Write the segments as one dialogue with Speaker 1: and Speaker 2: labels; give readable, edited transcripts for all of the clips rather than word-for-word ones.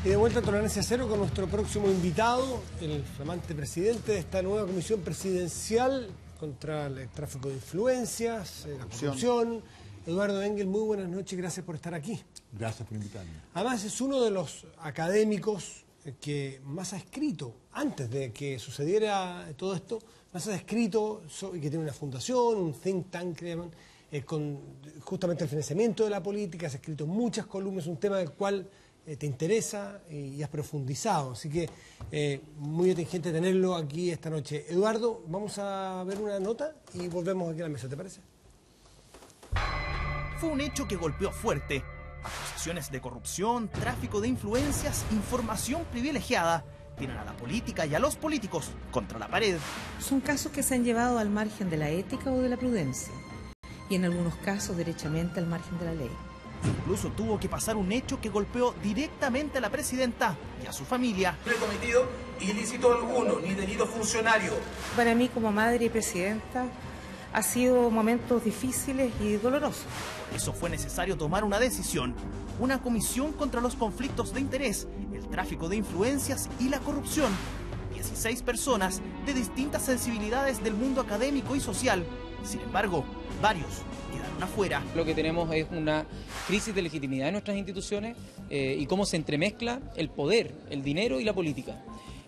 Speaker 1: Y de vuelta a Tolerancia Cero con nuestro próximo invitado, el flamante presidente de esta nueva comisión presidencial contra el tráfico de influencias, la corrupción. Eduardo Engel, muy buenas noches, gracias por estar aquí.
Speaker 2: Gracias por invitarme.
Speaker 1: Además es uno de los académicos que más ha escrito, antes de que sucediera todo esto, más ha escrito, y que tiene una fundación, un think tank, que llaman, con justamente el financiamiento de la política, has escrito muchas columnas, un tema del cual te interesa y has profundizado, así que muy atingente tenerlo aquí esta noche. Eduardo, vamos a ver una nota y volvemos aquí a la mesa, ¿te parece?
Speaker 3: Fue un hecho que golpeó fuerte. Acusaciones de corrupción, tráfico de influencias, información privilegiada tienen a la política y a los políticos contra la pared.
Speaker 4: Son casos que se han llevado al margen de la ética o de la prudencia, y en algunos casos derechamente al margen de la ley.
Speaker 3: Incluso tuvo que pasar un hecho que golpeó directamente a la presidenta y a su familia.
Speaker 5: No he cometido ilícito alguno, ni delito funcionario.
Speaker 4: Para mí, como madre y presidenta, ha sido momentos difíciles y dolorosos.
Speaker 3: Por eso fue necesario tomar una decisión, una comisión contra los conflictos de interés, el tráfico de influencias y la corrupción. 16 personas de distintas sensibilidades del mundo académico y social. Sin embargo, varios quedaron afuera.
Speaker 6: Lo que tenemos es una crisis de legitimidad de nuestras instituciones y cómo se entremezcla el poder, el dinero y la política.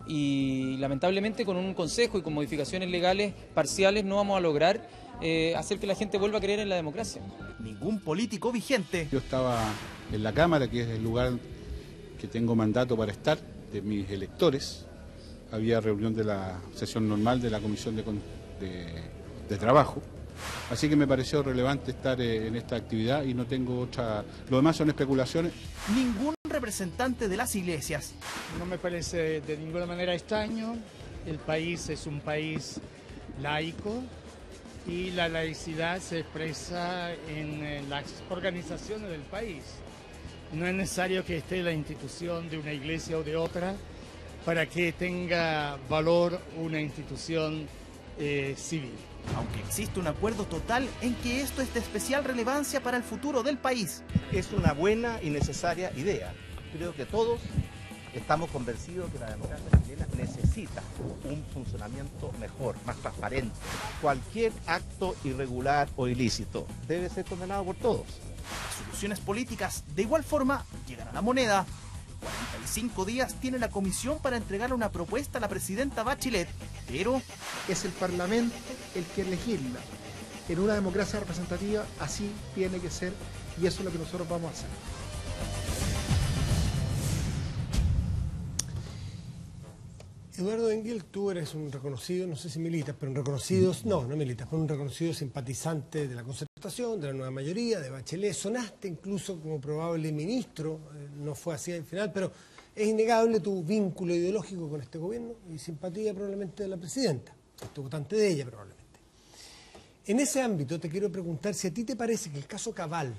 Speaker 6: Y lamentablemente con un consejo y con modificaciones legales parciales no vamos a lograr hacer que la gente vuelva a creer en la democracia.
Speaker 3: Ningún político vigente.
Speaker 2: Yo estaba en la Cámara, que es el lugar que tengo mandato para estar, de mis electores. Había reunión de la sesión normal de la Comisión de Trabajo. Así que me pareció relevante estar en esta actividad y no tengo otra... Lo demás son especulaciones.
Speaker 3: Ningún representante de las iglesias.
Speaker 7: No me parece de ninguna manera extraño. El país es un país laico y la laicidad se expresa en las organizaciones del país. No es necesario que esté la institución de una iglesia o de otra para que tenga valor una institución civil.
Speaker 3: Aunque existe un acuerdo total en que esto es de especial relevancia para el futuro del país.
Speaker 5: Es una buena y necesaria idea. Creo que todos estamos convencidos que la democracia chilena necesita un funcionamiento mejor, más transparente. Cualquier acto irregular o ilícito debe ser condenado por todos.
Speaker 3: Las soluciones políticas, de igual forma, llegan a la moneda. 45 días tiene la comisión para entregar una propuesta a la presidenta Bachelet, pero...
Speaker 8: Es el Parlamento el que legisla. En una democracia representativa así tiene que ser y eso es lo que nosotros vamos a hacer.
Speaker 1: Eduardo Engel, tú eres un reconocido, no sé si militas, pero un reconocido, no militas, pero un reconocido simpatizante de la Concertación, de la nueva mayoría, de Bachelet. Sonaste incluso como probable ministro, no fue así al final, pero es innegable tu vínculo ideológico con este gobierno y simpatía probablemente de la presidenta, este votante de ella probablemente. En ese ámbito te quiero preguntar si a ti te parece que el caso Cabal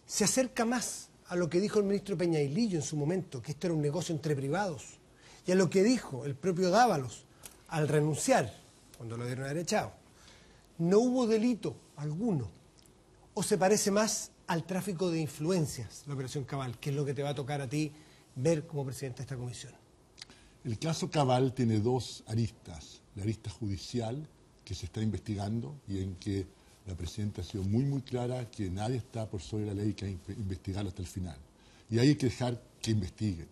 Speaker 1: se acerca más a lo que dijo el ministro Peñailillo en su momento, que esto era un negocio entre privados, y a lo que dijo el propio Dávalos al renunciar, cuando lo dieron haber echado. No hubo delito alguno, o se parece más al tráfico de influencias, la operación Cabal, que es lo que te va a tocar a ti ver como presidente de esta comisión.
Speaker 2: El caso Cabal tiene dos aristas. La arista judicial, que se está investigando y en que la presidenta ha sido muy clara que nadie está por sobre la ley y que hay que investigarlo hasta el final. Y ahí hay que dejar que investiguen.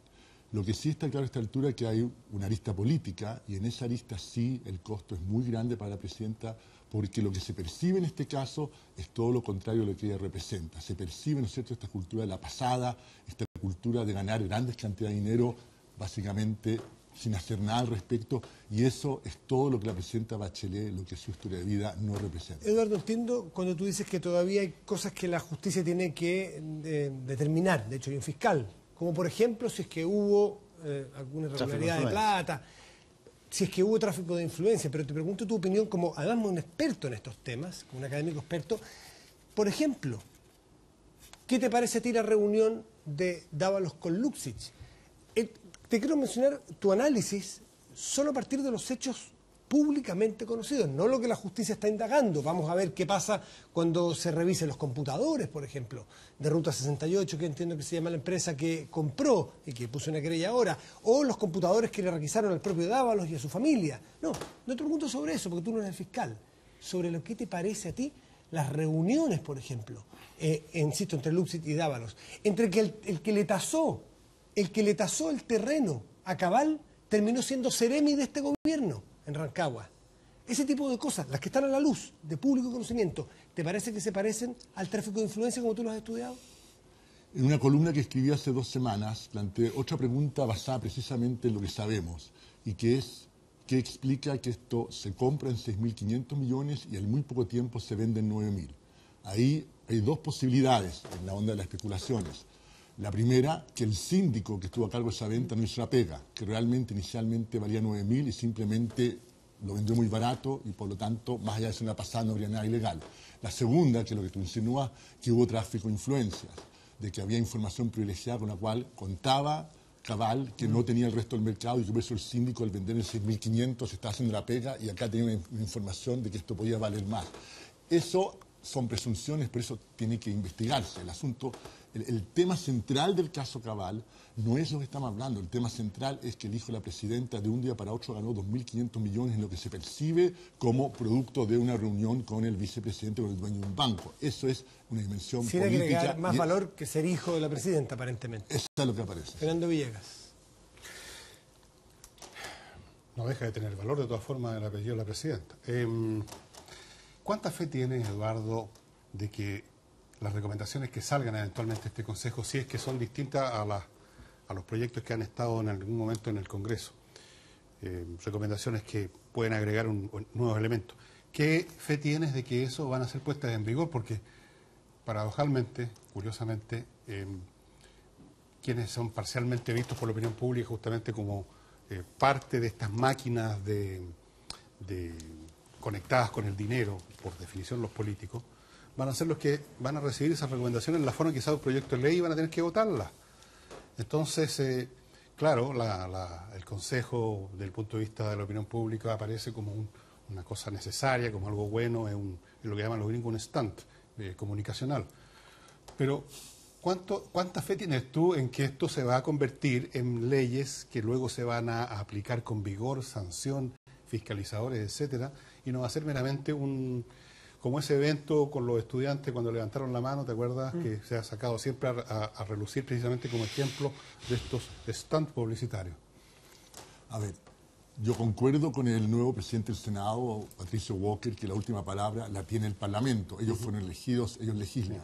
Speaker 2: Lo que sí está claro a esta altura es que hay una arista política y en esa arista sí el costo es muy grande para la presidenta porque lo que se percibe en este caso es todo lo contrario a lo que ella representa. Se percibe, ¿no es cierto?, esta cultura de la pasada, esta cultura de ganar grandes cantidades de dinero básicamente sin hacer nada al respecto y eso es todo lo que la presidenta Bachelet, lo que su historia de vida no representa.
Speaker 1: Eduardo, entiendo cuando tú dices que todavía hay cosas que la justicia tiene que determinar, de hecho hay un fiscal, como por ejemplo si es que hubo alguna irregularidad de plata, si es que hubo tráfico de influencia, pero te pregunto tu opinión como, además, un experto en estos temas, como un académico experto. Por ejemplo, ¿qué te parece a ti la reunión de Dávalos con Luksic? Te quiero mencionar tu análisis solo a partir de los hechos públicamente conocidos, no lo que la justicia está indagando. Vamos a ver qué pasa cuando se revisen los computadores, por ejemplo, de Ruta 68, que entiendo que se llama la empresa que compró y que puso una querella ahora, o los computadores que le requisaron al propio Dávalos y a su familia. No te pregunto sobre eso, porque tú no eres el fiscal. Sobre lo que te parece a ti las reuniones, por ejemplo, insisto, entre Luxit y Dávalos, entre que el que le tasó el terreno a Cabal terminó siendo seremi de este gobierno en Rancagua. Ese tipo de cosas, las que están a la luz de público conocimiento, ¿te parece que se parecen al tráfico de influencia como tú lo has estudiado?
Speaker 2: En una columna que escribí hace 2 semanas, planteé otra pregunta basada precisamente en lo que sabemos, y que es, ¿qué explica que esto se compra en 6.500 millones y al muy poco tiempo se vende en 9.000? Ahí hay 2 posibilidades en la onda de las especulaciones. La primera, que el síndico que estuvo a cargo de esa venta no hizo la pega, que realmente inicialmente valía 9.000 y simplemente lo vendió muy barato y por lo tanto, más allá de ser una pasada, no habría nada ilegal. La segunda, que es lo que tú insinúas, que hubo tráfico de influencias, de que había información privilegiada con la cual contaba Cabal que no tenía el resto del mercado y que por eso el síndico al vender en 6.500 está haciendo la pega y acá tenía una información de que esto podía valer más. Eso son presunciones, por eso tiene que investigarse. El asunto, el tema central del caso Cabal no es lo que estamos hablando. El tema central es que el hijo de la presidenta de un día para otro ganó 2.500 millones en lo que se percibe como producto de una reunión con el vicepresidente, con el dueño de un banco. Eso es una dimensión
Speaker 1: sin
Speaker 2: política.
Speaker 1: Sin agregar más valor que ser hijo de la presidenta, aparentemente.
Speaker 2: Eso es lo que aparece.
Speaker 1: Fernando Villegas.
Speaker 9: No deja de tener valor, de todas formas, el apellido de la presidenta. ¿Cuánta fe tiene, Eduardo, de que las recomendaciones que salgan eventualmente de este Consejo, si es que son distintas a los proyectos que han estado en algún momento en el Congreso, recomendaciones que pueden agregar nuevos elementos, ¿qué fe tienes de que eso van a ser puestas en vigor? Porque, paradojalmente, curiosamente, quienes son parcialmente vistos por la opinión pública justamente como parte de estas máquinas conectadas con el dinero, por definición los políticos, van a ser los que van a recibir esas recomendaciones en la forma en que sale el proyecto de ley y van a tener que votarlas. Entonces, claro, el Consejo, desde el punto de vista de la opinión pública, aparece como una cosa necesaria, como algo bueno, es lo que llaman los gringos un stunt comunicacional. Pero, ¿cuánta fe tienes tú en que esto se va a convertir en leyes que luego se van a aplicar con vigor, sanción, fiscalizadores, etcétera, y no va a ser meramente como ese evento con los estudiantes cuando levantaron la mano, ¿te acuerdas? Que se ha sacado siempre a relucir precisamente como ejemplo de estos stunts publicitarios.
Speaker 2: A ver, yo concuerdo con el nuevo presidente del Senado, Patricio Walker, que la última palabra la tiene el Parlamento. Ellos fueron elegidos, ellos legislan.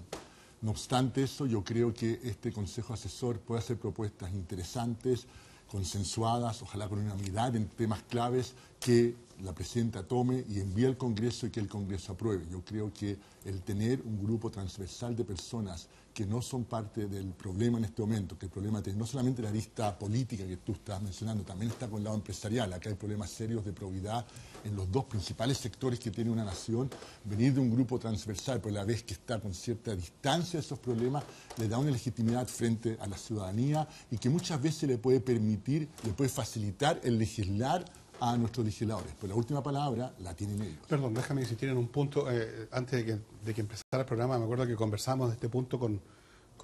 Speaker 2: No obstante eso, yo creo que este Consejo Asesor puede hacer propuestas interesantes, consensuadas, ojalá con unanimidad en temas claves que la presidenta tome y envíe al Congreso y que el Congreso apruebe. Yo creo que el tener un grupo transversal de personas que no son parte del problema en este momento, que el problema no solamente la arista política que tú estás mencionando, también está con el lado empresarial. Acá hay problemas serios de probidad en los 2 principales sectores que tiene una nación. Venir de un grupo transversal, por la vez que está con cierta distancia de esos problemas, le da una legitimidad frente a la ciudadanía y que muchas veces le puede permitir, le puede facilitar el legislar a nuestros legisladores. Pero la última palabra la tienen ellos.
Speaker 9: Perdón, déjame decir, tienen un punto. Antes de que empezara el programa, me acuerdo que conversamos de este punto con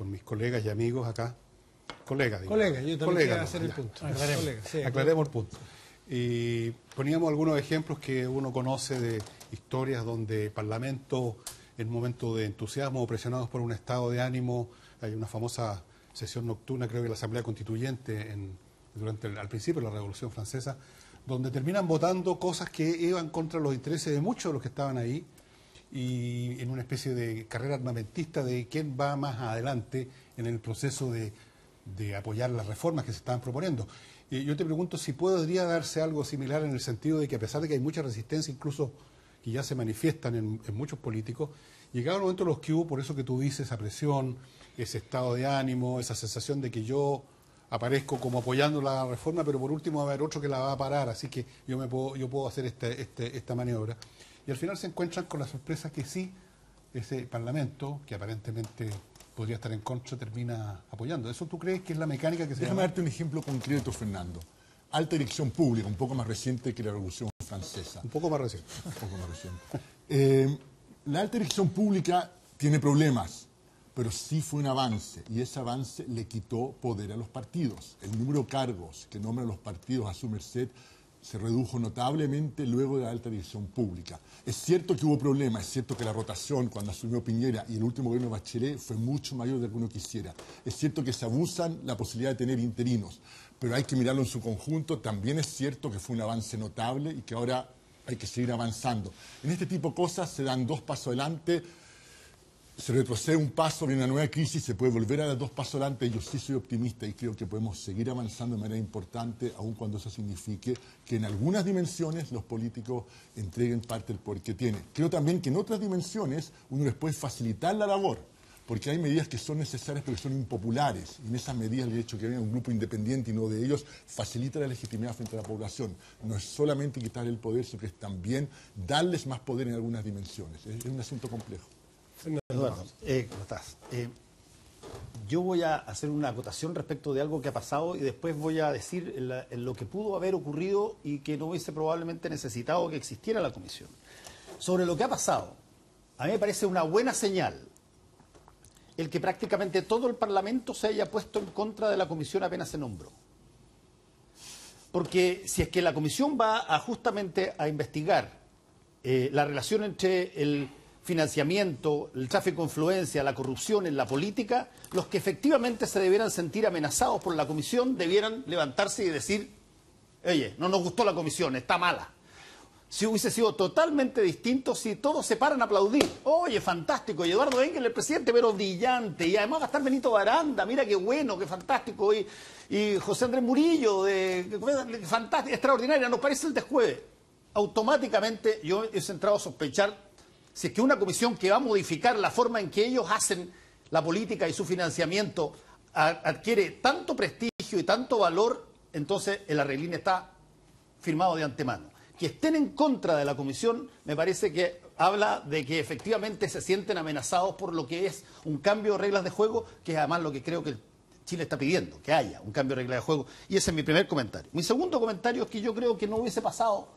Speaker 9: mis colegas y amigos acá. Colegas, digo.
Speaker 1: Colegas, yo también quiero hacer el punto.
Speaker 9: Aclaremos el punto. Y poníamos algunos ejemplos que uno conoce de historias donde el Parlamento, en un momento de entusiasmo o presionados por un estado de ánimo, hay una famosa sesión nocturna, creo que la Asamblea Constituyente, al principio de la Revolución Francesa, donde terminan votando cosas que iban contra los intereses de muchos de los que estaban ahí y en una especie de carrera armamentista de quién va más adelante en el proceso de apoyar las reformas que se estaban proponiendo. Y yo te pregunto si podría darse algo similar en el sentido de que a pesar de que hay mucha resistencia, incluso que ya se manifiestan en muchos políticos, llegado el momento en los que hubo, por eso que tú dices, esa presión, ese estado de ánimo, esa sensación de que yo aparezco como apoyando la reforma, pero por último va a haber otro que la va a parar, así que yo puedo hacer esta maniobra. Y al final se encuentran con la sorpresa que sí, ese Parlamento, que aparentemente podría estar en contra, termina apoyando. ¿Eso tú crees que es la mecánica que se
Speaker 2: Déjame darte un ejemplo concreto, Fernando. Alta dirección pública, un poco más reciente que la Revolución francesa.
Speaker 9: Un poco más reciente.
Speaker 2: Un poco más reciente. La alta dirección pública tiene problemas, pero sí fue un avance, y ese avance le quitó poder a los partidos. El número de cargos que nombran los partidos a su merced se redujo notablemente luego de la alta dirección pública. Es cierto que hubo problemas, es cierto que la rotación cuando asumió Piñera y el último gobierno de Bachelet fue mucho mayor de lo que uno quisiera. Es cierto que se abusan la posibilidad de tener interinos, pero hay que mirarlo en su conjunto. También es cierto que fue un avance notable y que ahora hay que seguir avanzando. En este tipo de cosas se dan 2 pasos adelante, se retrocede un paso, viene una nueva crisis, se puede volver a dar 2 pasos adelante. Yo sí soy optimista y creo que podemos seguir avanzando de manera importante, aun cuando eso signifique que en algunas dimensiones los políticos entreguen parte del poder que tienen. Creo también que en otras dimensiones uno les puede facilitar la labor, porque hay medidas que son necesarias pero que son impopulares. Y en esas medidas el hecho de que haya un grupo independiente y no de ellos facilita la legitimidad frente a la población. No es solamente quitarle el poder, sino que es también darles más poder en algunas dimensiones. Es un asunto complejo.
Speaker 10: Eduardo, ¿cómo estás? Yo voy a hacer una acotación respecto de algo que ha pasado y después voy a decir en lo que pudo haber ocurrido y que no hubiese probablemente necesitado que existiera la comisión. Sobre lo que ha pasado, a mí me parece una buena señal el que prácticamente todo el Parlamento se haya puesto en contra de la comisión apenas se nombró. Porque si es que la comisión va justamente a investigar la relación entre el financiamiento, el tráfico de influencia, la corrupción en la política, los que efectivamente se debieran sentir amenazados por la comisión debieran levantarse y decir, oye, no nos gustó la comisión, está mala. Si hubiese sido totalmente distinto, si todos se paran a aplaudir, oye, fantástico, y Eduardo Engel, el presidente, pero brillante, y además va a estar Benito Baranda, mira qué bueno, qué fantástico, y José Andrés Murillo, fantástico, extraordinaria, nos parece el desjueves. Automáticamente yo he entrado a sospechar si es que una comisión que va a modificar la forma en que ellos hacen la política y su financiamiento adquiere tanto prestigio y tanto valor, entonces el arreglín está firmado de antemano. Que estén en contra de la comisión me parece que habla de que efectivamente se sienten amenazados por lo que es un cambio de reglas de juego, que es además lo que creo que Chile está pidiendo, que haya un cambio de reglas de juego. Y ese es mi primer comentario. Mi segundo comentario es que yo creo que no hubiese pasado,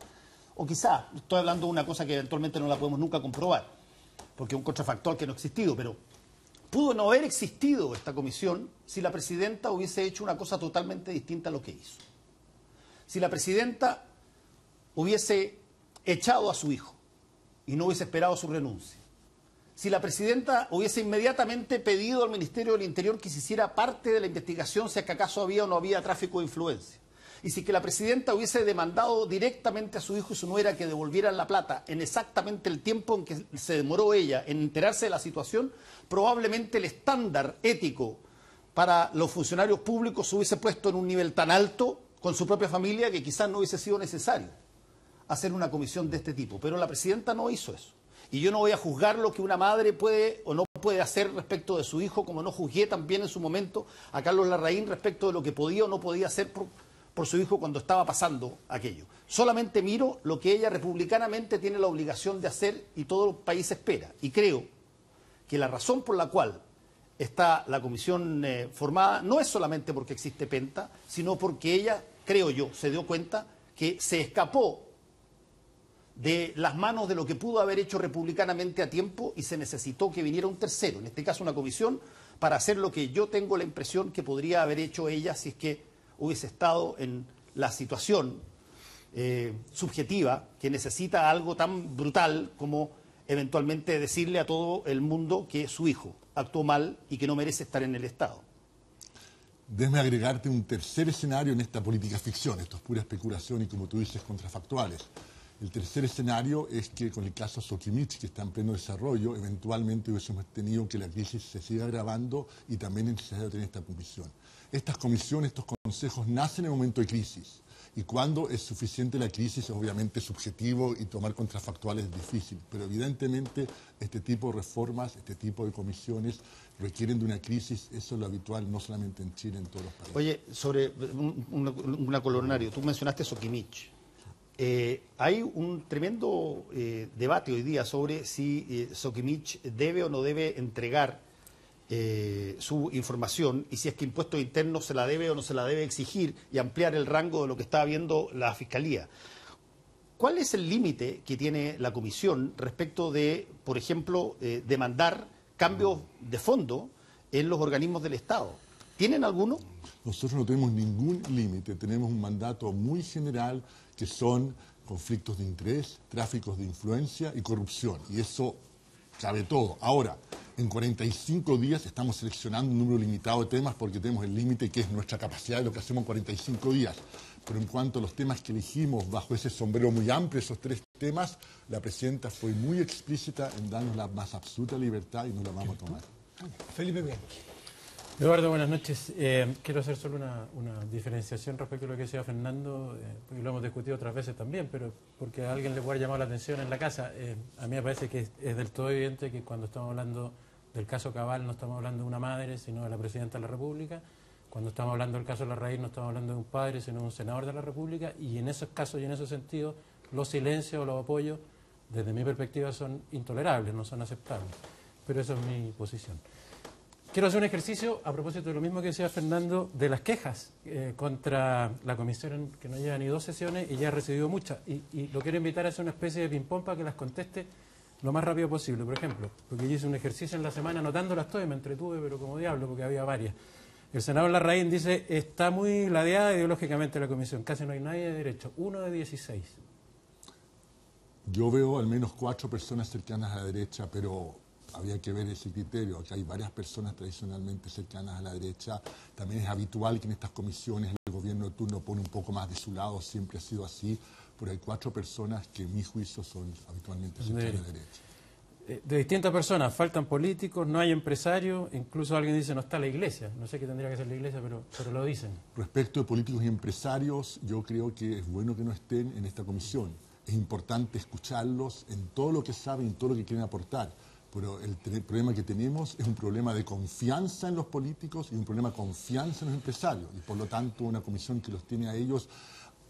Speaker 10: o quizá, estoy hablando de una cosa que eventualmente no la podemos nunca comprobar, porque es un contrafactual que no ha existido, pero pudo no haber existido esta comisión si la presidenta hubiese hecho una cosa totalmente distinta a lo que hizo. Si la presidenta hubiese echado a su hijo y no hubiese esperado su renuncia. Si la presidenta hubiese inmediatamente pedido al Ministerio del Interior que se hiciera parte de la investigación si acaso había o no había tráfico de influencia. Y si que la presidenta hubiese demandado directamente a su hijo y su nuera que devolvieran la plata en exactamente el tiempo en que se demoró ella en enterarse de la situación, probablemente el estándar ético para los funcionarios públicos se hubiese puesto en un nivel tan alto con su propia familia que quizás no hubiese sido necesario hacer una comisión de este tipo. Pero la presidenta no hizo eso. Y yo no voy a juzgar lo que una madre puede o no puede hacer respecto de su hijo, como no juzgué también en su momento a Carlos Larraín respecto de lo que podía o no podía hacer por su hijo cuando estaba pasando aquello. Solamente miro lo que ella republicanamente tiene la obligación de hacer y todo el país espera. Y creo que la razón por la cual está la comisión formada no es solamente porque existe Penta, sino porque ella, creo yo, se dio cuenta que se escapó de las manos de lo que pudo haber hecho republicanamente a tiempo y se necesitó que viniera un tercero, en este caso una comisión, para hacer lo que yo tengo la impresión que podría haber hecho ella si es que hubiese estado en la situación subjetiva que necesita algo tan brutal como eventualmente decirle a todo el mundo que su hijo actuó mal y que no merece estar en el Estado.
Speaker 2: Déjame agregarte un tercer escenario en esta política ficción. Esto es pura especulación y, como tú dices, contrafactuales. El tercer escenario es que con el caso Sokimich, que está en pleno desarrollo, eventualmente hubiésemos tenido que la crisis se siga agravando y también es necesario tener esta comisión. Estas comisiones, estos consejos nacen en un momento de crisis y cuando es suficiente la crisis es obviamente subjetivo y tomar contrafactuales es difícil, pero evidentemente este tipo de reformas, este tipo de comisiones requieren de una crisis, eso es lo habitual no solamente en Chile, en todos los países.
Speaker 10: Oye, sobre una colonario, tú mencionaste Sokimich. Hay un tremendo debate hoy día sobre si Sokimich debe o no debe entregar su información y si es que Impuestos Internos se la debe o no se la debe exigir y ampliar el rango de lo que está viendo la Fiscalía. ¿cuál es el límite que tiene la Comisión respecto de, por ejemplo, demandar cambios de fondo en los organismos del Estado? ¿Tienen alguno?
Speaker 2: Nosotros no tenemos ningún límite, tenemos un mandato muy general que son conflictos de interés, tráficos de influencia y corrupción, y eso cabe todo. Ahora, en 45 días estamos seleccionando un número limitado de temas porque tenemos el límite que es nuestra capacidad de lo que hacemos en 45 días. Pero en cuanto a los temas que elegimos bajo ese sombrero muy amplio, esos 3 temas, la presidenta fue muy explícita en darnos la más absoluta libertad y nos la vamos a tomar.
Speaker 1: Felipe Bianchi.
Speaker 11: Eduardo, buenas noches. Quiero hacer solo una diferenciación respecto a lo que decía Fernando, porque lo hemos discutido otras veces también, pero porque a alguien le puede haber llamado la atención en la casa. A mí me parece que es del todo evidente que cuando estamos hablando del caso Cabal no estamos hablando de una madre, sino de la Presidenta de la República. Cuando estamos hablando del caso Larraín no estamos hablando de un padre, sino de un senador de la República. Y en esos casos y en esos sentidos, los silencios o los apoyos, desde mi perspectiva, son intolerables, no son aceptables. Pero esa es mi posición. Quiero hacer un ejercicio a propósito de lo mismo que decía Fernando, de las quejas contra la comisión, que no lleva ni 2 sesiones y ya ha recibido muchas. Y lo quiero invitar a hacer una especie de ping-pong para que las conteste lo más rápido posible. Por ejemplo, porque yo hice un ejercicio en la semana anotándolas todas y me entretuve, pero como diablo, porque había varias. El senador Larraín dice, está muy ladeada ideológicamente la comisión, casi no hay nadie de derecho, 1 de 16.
Speaker 2: Yo veo al menos 4 personas cercanas a la derecha, pero habría que ver ese criterio. Aquí hay varias personas tradicionalmente cercanas a la derecha. También es habitual que en estas comisiones el gobierno de turno pone un poco más de su lado, siempre ha sido así, pero hay 4 personas que en mi juicio son habitualmente cercanas a la derecha.
Speaker 11: De distintas personas, faltan políticos, no hay empresarios, incluso alguien dice no está la iglesia, no sé qué tendría que ser la iglesia, pero lo dicen.
Speaker 2: Respecto de políticos y empresarios, yo creo que es bueno que no estén en esta comisión. Es importante escucharlos en todo lo que saben, en todo lo que quieren aportar. Pero el problema que tenemos es un problema de confianza en los políticos y un problema de confianza en los empresarios. Y por lo tanto, una comisión que los tiene a ellos,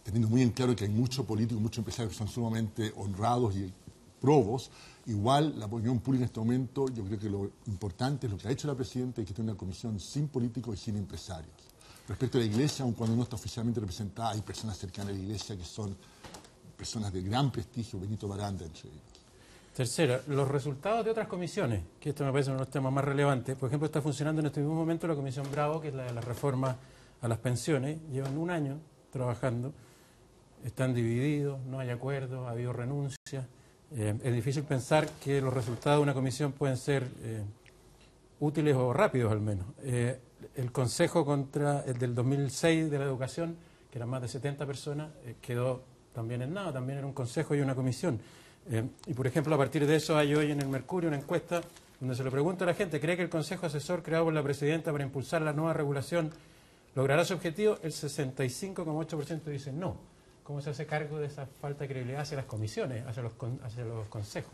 Speaker 2: teniendo muy en claro que hay muchos políticos, muchos empresarios que son sumamente honrados y probos, igual la opinión pública en este momento, yo creo que lo importante es lo que ha hecho la presidenta y que tiene una comisión sin políticos y sin empresarios. Respecto a la iglesia, aun cuando no está oficialmente representada, hay personas cercanas a la iglesia que son personas de gran prestigio, Benito Baranda entre ellos.
Speaker 11: Tercera, los resultados de otras comisiones, que esto me parece uno de los temas más relevantes. Por ejemplo, está funcionando en este mismo momento la Comisión Bravo, que es la de la reforma a las pensiones. Llevan 1 año trabajando, están divididos, no hay acuerdo, ha habido renuncias. Es difícil pensar que los resultados de una comisión pueden ser útiles o rápidos al menos. El Consejo contra el del 2006 de la Educación, que eran más de 70 personas, quedó también en nada, también era un consejo y una comisión. Y por ejemplo, a partir de eso hay hoy en el Mercurio una encuesta donde se le pregunta a la gente, ¿cree que el Consejo Asesor creado por la Presidenta para impulsar la nueva regulación logrará su objetivo? El 65,8% dice no. ¿Cómo se hace cargo de esa falta de credibilidad hacia las comisiones, hacia los consejos?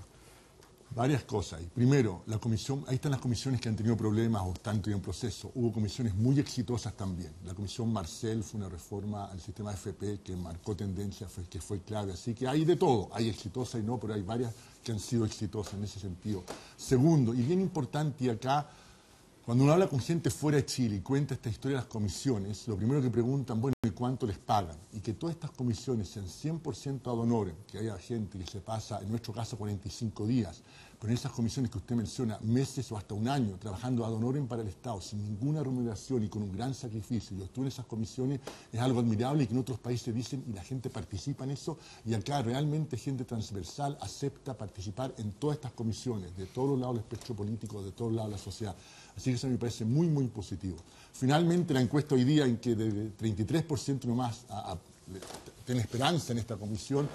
Speaker 2: Varias cosas. Primero, la comisión, ahí están las comisiones que han tenido problemas o están todavía en proceso. Hubo comisiones muy exitosas también. La comisión Marcel fue una reforma al sistema AFP que marcó tendencia, que fue clave. Así que hay de todo. Hay exitosas y no, pero hay varias que han sido exitosas en ese sentido. Segundo, y bien importante, y acá, cuando uno habla con gente fuera de Chile y cuenta esta historia de las comisiones, lo primero que preguntan, bueno, ¿y cuánto les pagan? Y que todas estas comisiones sean 100% ad honorem, que haya gente que se pasa, en nuestro caso, 45 días, pero en esas comisiones que usted menciona, meses o hasta 1 año, trabajando ad honorem para el Estado, sin ninguna remuneración y con un gran sacrificio. Yo estuve en esas comisiones, es algo admirable y que en otros países dicen y la gente participa en eso, y acá realmente gente transversal acepta participar en todas estas comisiones, de todos los lados del espectro político, de todos lados de la sociedad. Así que eso me parece muy, muy positivo. Finalmente, la encuesta hoy día en que de 33% nomás tiene esperanza en esta comisión,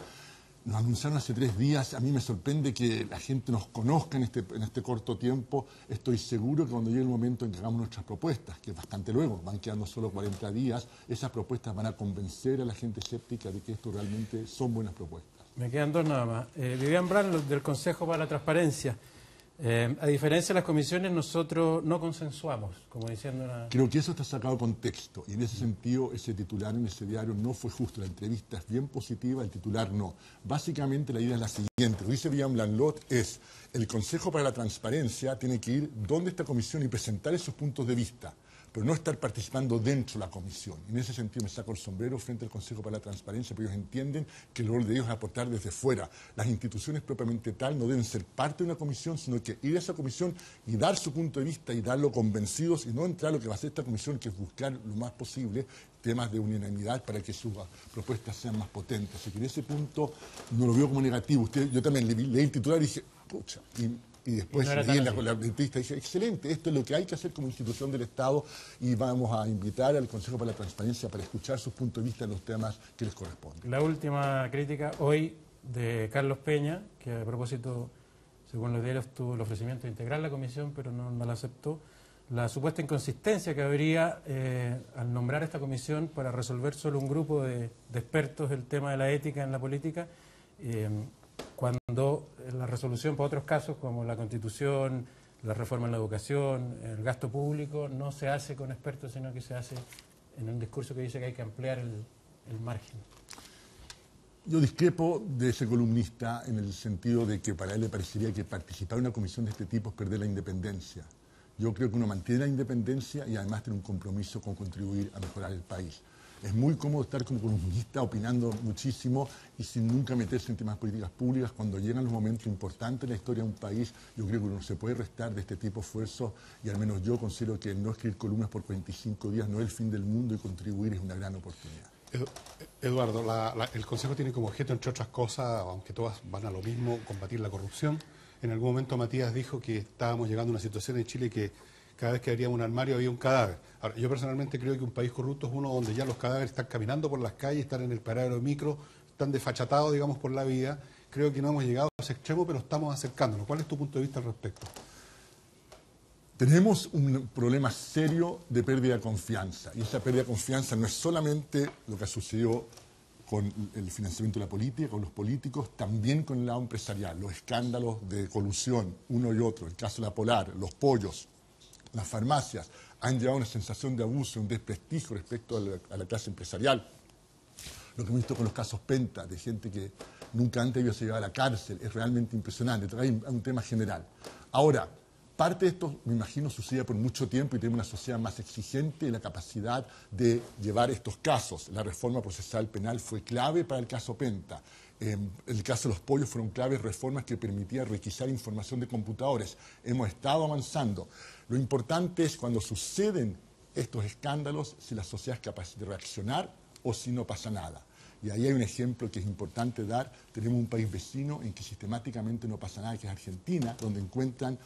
Speaker 2: nos anunciaron hace 3 días. A mí me sorprende que la gente nos conozca en este corto tiempo. Estoy seguro que cuando llegue el momento en que hagamos nuestras propuestas, que es bastante luego, van quedando solo 40 días, esas propuestas van a convencer a la gente escéptica de que esto realmente son buenas propuestas.
Speaker 11: Me quedan 2 nada más. Vivian Brand, del Consejo para la Transparencia. A diferencia de las comisiones, nosotros no consensuamos, como diciendo una...
Speaker 2: Creo que eso está sacado de contexto y en ese sentido ese titular en ese diario no fue justo. La entrevista es bien positiva, el titular no. Básicamente la idea es la siguiente, lo dice Vivian Blanlot, es el Consejo para la Transparencia tiene que ir donde esta comisión y presentar esos puntos de vista. pero no estar participando dentro de la comisión. En ese sentido me saco el sombrero frente al Consejo para la Transparencia, porque ellos entienden que el rol de ellos es aportar desde fuera. Las instituciones propiamente tal no deben ser parte de una comisión, sino que ir a esa comisión y dar su punto de vista y darlo convencidos y no entrar a lo que va a hacer esta comisión, que es buscar lo más posible temas de unanimidad para que sus propuestas sean más potentes. Así que en ese punto no lo veo como negativo. Yo también leí el titular y dije, pucha, y después leí en la entrevista y dije, excelente, esto es lo que hay que hacer como institución del Estado y vamos a invitar al Consejo para la Transparencia para escuchar sus puntos de vista en los temas que les corresponden.
Speaker 11: La última crítica hoy de Carlos Peña, que a propósito, según los diarios, tuvo el ofrecimiento de integrar la comisión, pero no la aceptó. La supuesta inconsistencia que habría al nombrar esta comisión para resolver solo un grupo de expertos el tema de la ética en la política, cuando la resolución para otros casos como la Constitución, la reforma en la educación, el gasto público, no se hace con expertos, sino que se hace en un discurso que dice que hay que ampliar el margen.
Speaker 2: Yo discrepo de ese columnista en el sentido de que para él le parecería que participar en una comisión de este tipo es perder la independencia. Yo creo que uno mantiene la independencia y además tiene un compromiso con contribuir a mejorar el país. Es muy cómodo estar como columnista opinando muchísimo y sin nunca meterse en temas de políticas públicas. Cuando llegan los momentos importantes en la historia de un país, yo creo que uno se puede restar de este tipo de esfuerzos y al menos yo considero que no escribir columnas por 45 días no es el fin del mundo y contribuir es una gran oportunidad.
Speaker 9: Eduardo, el Consejo tiene como objeto, entre otras cosas, aunque todas van a lo mismo, combatir la corrupción. En algún momento Matías dijo que estábamos llegando a una situación en Chile que cada vez que abríamos un armario había un cadáver. Ahora, yo personalmente creo que un país corrupto es uno donde ya los cadáveres están caminando por las calles, están en el paradero de micro, están desfachatados, digamos, por la vida. Creo que no hemos llegado a ese extremo, pero estamos acercándonos. ¿Cuál es tu punto de vista al respecto?
Speaker 2: Tenemos un problema serio de pérdida de confianza, y esa pérdida de confianza no es solamente lo que sucedió con el financiamiento de la política, con los políticos, también con el lado empresarial, los escándalos de colusión, uno y otro, el caso de la Polar, los pollos, las farmacias, han llevado a una sensación de abuso, un desprestigio respecto a la clase empresarial. Lo que hemos visto con los casos Penta, de gente que nunca antes había sido llevada a la cárcel, es realmente impresionante, trae un tema general. Ahora, parte de esto, me imagino, sucede por mucho tiempo y tenemos una sociedad más exigente en la capacidad de llevar estos casos. La reforma procesal penal fue clave para el caso Penta. El caso de los pollos fueron claves reformas que permitían requisar información de computadores. Hemos estado avanzando. Lo importante es cuando suceden estos escándalos, si la sociedad es capaz de reaccionar o si no pasa nada. Y ahí hay un ejemplo que es importante dar. Tenemos un país vecino en que sistemáticamente no pasa nada, que es Argentina, donde encuentran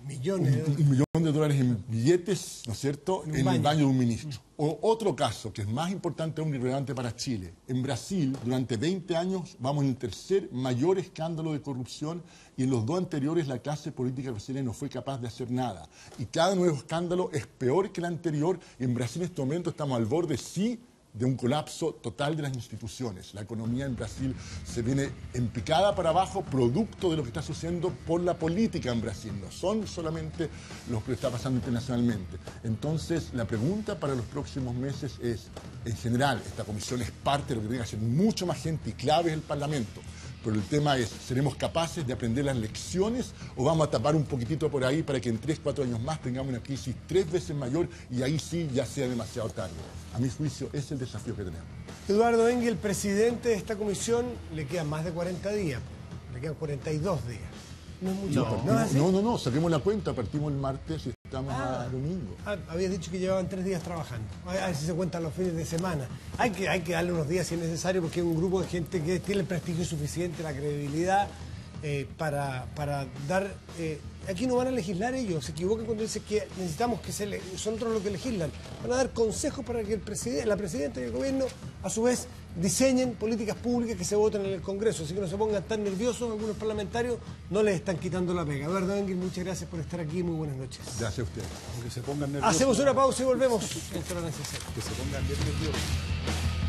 Speaker 1: millones
Speaker 2: un millón de dólares en billetes, ¿no es cierto?, en el baño de un ministro. O otro caso, que es más importante aún y relevante para Chile. En Brasil, durante 20 años, vamos en el tercer mayor escándalo de corrupción y en los dos anteriores la clase política brasileña no fue capaz de hacer nada. Y cada nuevo escándalo es peor que el anterior y en Brasil en este momento estamos al borde, sí, de un colapso total de las instituciones. La economía en Brasil se viene en picada para abajo, producto de lo que está sucediendo por la política en Brasil. No son solamente lo que está pasando internacionalmente. Entonces, la pregunta para los próximos meses es, en general, esta comisión es parte de lo que tiene que hacer mucho más gente y clave es el Parlamento. Pero el tema es, ¿seremos capaces de aprender las lecciones o vamos a tapar un poquitito por ahí para que en 3, 4 años más tengamos una crisis 3 veces mayor y ahí sí ya sea demasiado tarde? A mi juicio, ese es el desafío que tenemos.
Speaker 1: Eduardo Engel, presidente de esta comisión, le quedan más de 40 días, le quedan 42 días. No es mucho.
Speaker 2: No, saquemos la cuenta, partimos el martes y estamos a domingo.
Speaker 1: Habías dicho que llevaban 3 días trabajando. A ver si se cuentan los fines de semana. Hay que darle unos días si es necesario, porque es un grupo de gente que tiene el prestigio suficiente, la credibilidad para dar... aquí no van a legislar ellos, se equivocan cuando dicen que necesitamos que son otros los que legislan. Van a dar consejos para que la presidenta y el gobierno, a su vez, diseñen políticas públicas que se voten en el Congreso. Así que no se pongan tan nerviosos, algunos parlamentarios no les están quitando la pega. Eduardo Engel, muchas gracias por estar aquí, muy buenas noches.
Speaker 2: Gracias a ustedes.
Speaker 9: Aunque se pongan nerviosos.
Speaker 1: Hacemos una pausa y volvemos. Esto era necesario.
Speaker 9: Que se pongan nerviosos.